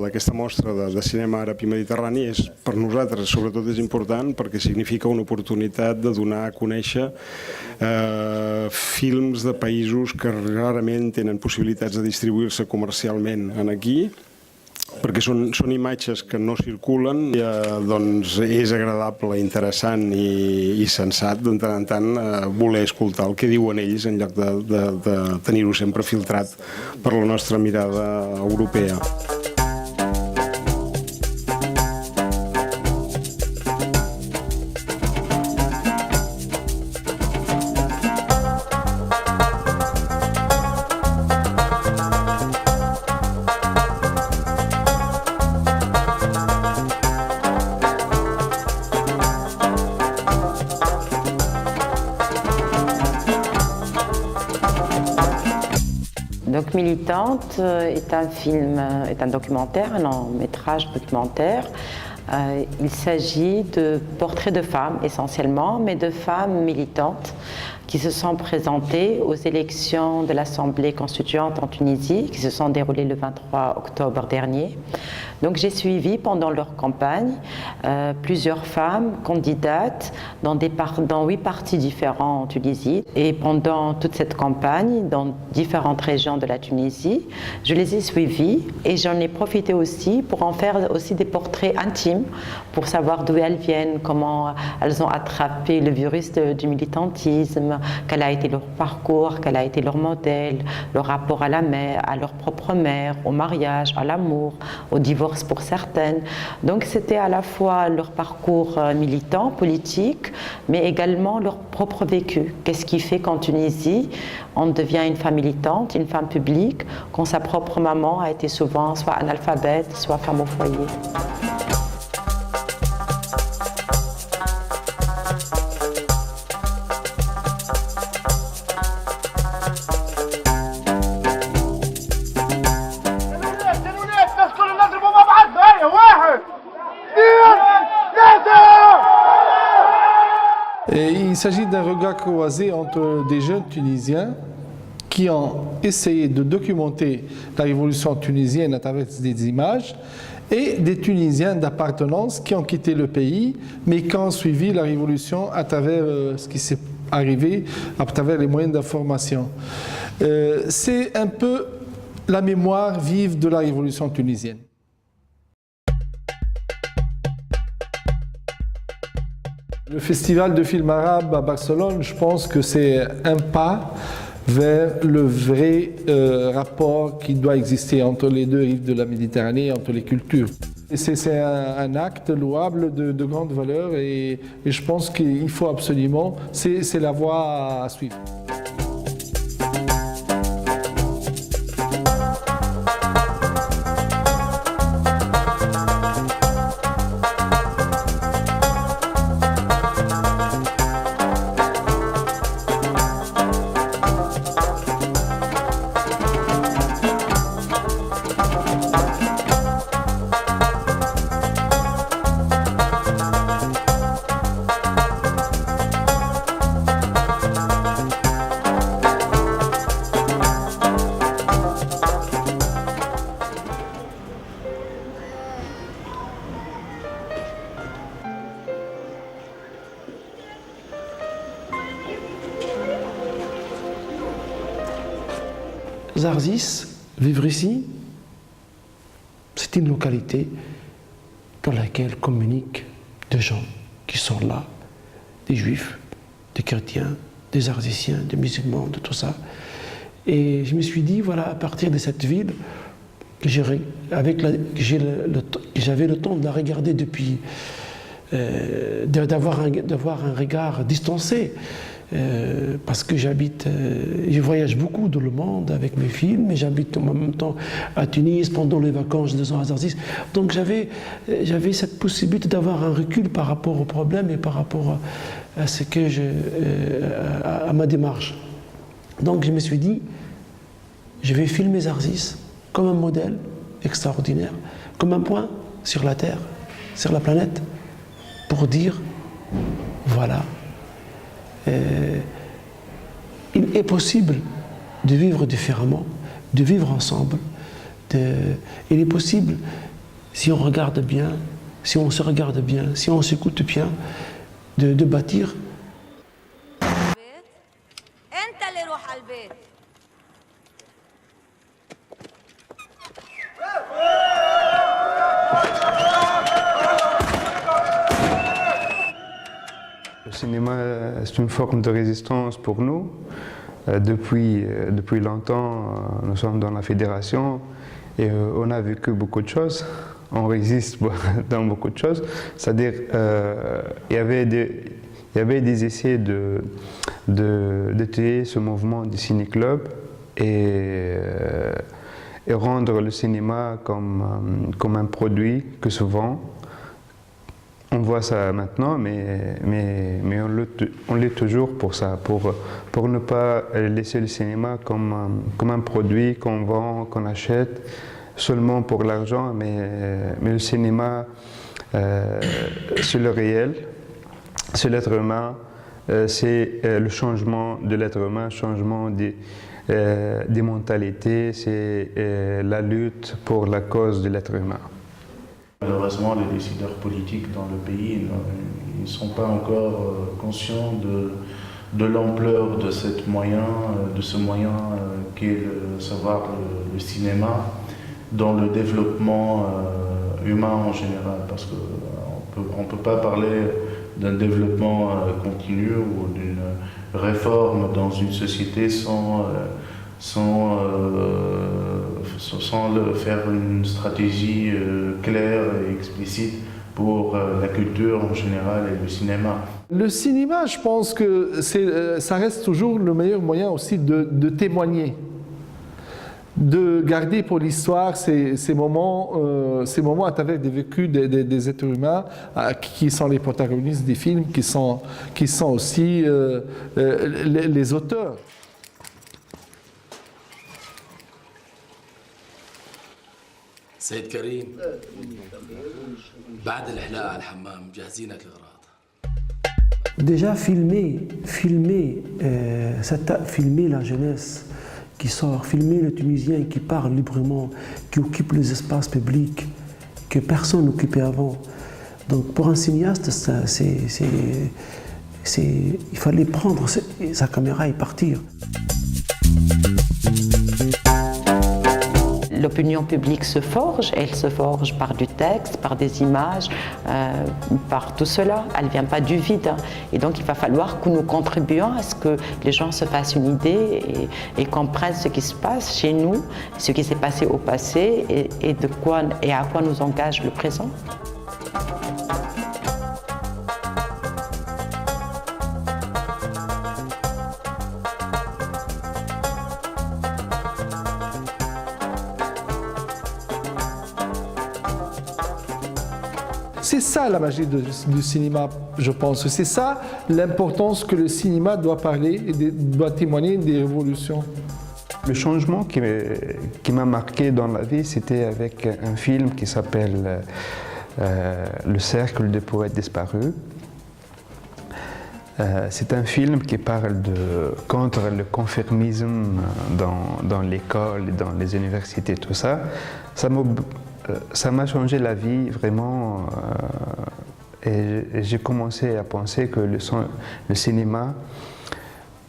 d'aquesta mostra de cinema àrab i mediterrani per nosaltres sobretot és important perquè significa una oportunitat de donar a conèixer films de països que rarament tenen possibilitats de distribuir-se comercialment aquí, perquè són imatges que no circulen, doncs és agradable, interessant i sensat de tant en tant voler escoltar el que diuen ells en lloc de tenir-ho sempre filtrat per la nostra mirada europea. Donc Militante est un documentaire, un long-métrage documentaire. Il s'agit de portraits de femmes essentiellement, mais de femmes militantes qui se sont présentées aux élections de l'Assemblée constituante en Tunisie, qui se sont déroulées le 23 octobre dernier. Donc j'ai suivi pendant leur campagne plusieurs femmes candidates dans 8 partis différents en Tunisie. Et pendant toute cette campagne, dans différentes régions de la Tunisie, je les ai suivies et j'en ai profité aussi pour en faire aussi des portraits intimes pour savoir d'où elles viennent, comment elles ont attrapé le virus du militantisme, quel a été leur parcours, quel a été leur modèle, leur rapport à la mère, à leur propre mère, au mariage, à l'amour, au divorce pour certaines. Donc c'était à la fois leur parcours militant, politique, mais également leur propre vécu. Qu'est-ce qui fait qu'en Tunisie, on devient une femme militante, une femme publique, quand sa propre maman a été souvent soit analphabète, soit femme au foyer. Il s'agit d'un regard croisé entre des jeunes Tunisiens qui ont essayé de documenter la révolution tunisienne à travers des images et des Tunisiens d'appartenance qui ont quitté le pays mais qui ont suivi la révolution à travers ce qui s'est arrivé, à travers les moyens d'information. C'est un peu la mémoire vive de la révolution tunisienne. Le festival de films arabes à Barcelone, je pense que c'est un pas vers le vrai rapport qui doit exister entre les deux rives de la Méditerranée, entre les cultures. C'est un acte louable de grande valeur et je pense qu'il faut absolument, c'est la voie à suivre. Zarzis, vivre ici, c'est une localité dans laquelle communiquent des gens qui sont là, des juifs, des chrétiens, des zarziciens, des musulmans, de tout ça. Et je me suis dit, voilà, à partir de cette ville, j'avais le temps de la regarder depuis, d'avoir un regard distancé. Parce que je voyage beaucoup dans le monde avec mes films, et j'habite en même temps à Tunis pendant les vacances, 2 ans à Zarzis. Donc j'avais cette possibilité d'avoir un recul par rapport au problème et par rapport à ce que à ma démarche. Donc je me suis dit, je vais filmer Zarzis comme un modèle extraordinaire, comme un point sur la Terre, sur la planète, pour dire, voilà, il est possible de vivre différemment, de vivre ensemble. Il est possible si on regarde bien, si on se regarde bien, si on s'écoute bien, de bâtir. Le cinéma, c'est une forme de résistance pour nous. Depuis longtemps, nous sommes dans la fédération et on a vécu beaucoup de choses. On résiste dans beaucoup de choses. C'est-à-dire, il y avait des essais de tuer ce mouvement du ciné-club et rendre le cinéma comme un produit que se vend. On voit ça maintenant, mais on l'est toujours pour ça, pour ne pas laisser le cinéma comme un produit qu'on vend, qu'on achète seulement pour l'argent, mais le cinéma, c'est le réel, c'est l'être humain, c'est le changement de l'être humain, le changement des mentalités, c'est la lutte pour la cause de l'être humain. Malheureusement, les décideurs politiques dans le pays ne sont pas encore conscients de l'ampleur de ce moyen qu'est le savoir, le cinéma, dans le développement humain en général. Parce qu'on ne peut pas parler d'un développement continu ou d'une réforme dans une société sans faire une stratégie claire et explicite pour la culture en général et le cinéma. Le cinéma, je pense que ça reste toujours le meilleur moyen aussi de témoigner, de garder pour l'histoire ces moments à travers des vécus des êtres humains qui sont les protagonistes des films, qui sont aussi les auteurs. سيد كريم بعد الحلاقة على الحمام مجهزينك الأغراض. Déjà filmer la jeunesse qui sort, filmer le Tunisien qui parle librement, qui occupe les espaces publics que personne n'occupait avant. Donc pour un cinéaste, il fallait prendre sa caméra et partir. L'opinion publique se forge, elle se forge par du texte, par des images, par tout cela. Elle ne vient pas du vide. Et donc il va falloir que nous contribuions à ce que les gens se fassent une idée et comprennent ce qui se passe chez nous, ce qui s'est passé au passé et à quoi nous engage le présent. C'est ça la magie du cinéma, je pense. C'est ça l'importance que le cinéma doit parler et doit témoigner des révolutions. Le changement qui m'a marqué dans la vie, c'était avec un film qui s'appelle Le cercle des poètes disparus. C'est un film qui parle contre le conformisme dans l'école, dans les universités, tout ça. Ça m'a changé la vie vraiment et j'ai commencé à penser que le cinéma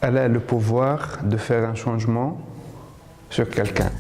a le pouvoir de faire un changement sur quelqu'un.